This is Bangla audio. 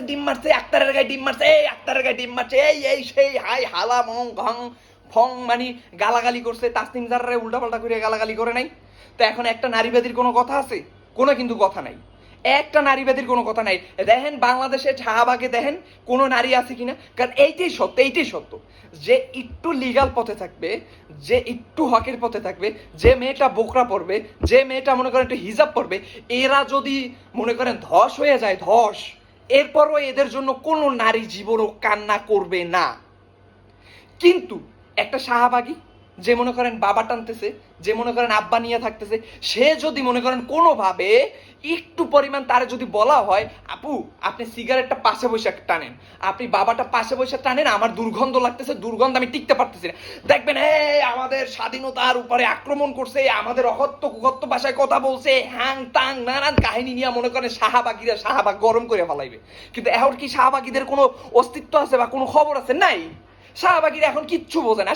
ডিম মারছে, আক্তারের গায়ে ডিম মারছে, এই আক্তারের গায়ে ডিম মারছে, এই সেই হাই হালা মং ঘং ফং মানে গালাগালি করছে, তাসনিম জাররে উল্টাপাল্টা করে গালাগালি করে নাই। তো এখন একটা নারীবাদীর কোনো কথা আছে? কোনো কিন্তু কথা নাই, একটা নারীবাদীর কোনো কথা নাই। দেখেন বাংলাদেশের শাহবাগে দেখেন কোনো নারী আছে কিনা, কারণ এইটাই সত্য, এইটাই সত্য যে একটু লিগাল পথে থাকবে, যে একটু হকের পথে থাকবে, যে মেয়েটা বোকরা পড়বে, যে মেয়েটা মনে করেন একটু হিজাব পড়বে, এরা যদি মনে করেন ধস হয়ে যায়, ধস, এরপরও এদের জন্য কোনো নারী জীবনও কান্না করবে না। কিন্তু একটা শাহবাগী যে মনে করেন বাবা টানতেছে, যে মনে করেন আব্বা নিয়ে থাকতেছে, সে যদি মনে করেন কোনোভাবে একটু পরিমাণ তারে যদি বলা হয়, আপু আপনি সিগারেটটা পাশে বসে টানেন, আপনি বাবাটা পাশে বসে টানেন, আমার দুর্গন্ধ লাগতেছে, দুর্গন্ধ আমি টিকতে পারতেছি না, দেখবেন আমাদের স্বাধীনতার উপরে আক্রমণ করছে, আমাদের অকথ্য কুকথ্য ভাষায় কথা বলছে, হ্যাং তাং নানান কাহিনী নিয়ে মনে করেন শাহবাগীরা শাহবাগ গরম করে ফেলাইবে। কিন্তু এখন কি শাহবাগীদের কোনো অস্তিত্ব আছে বা কোনো খবর আছে? নাই। শাহবাগীরা এখন কিচ্ছু বোঝে না।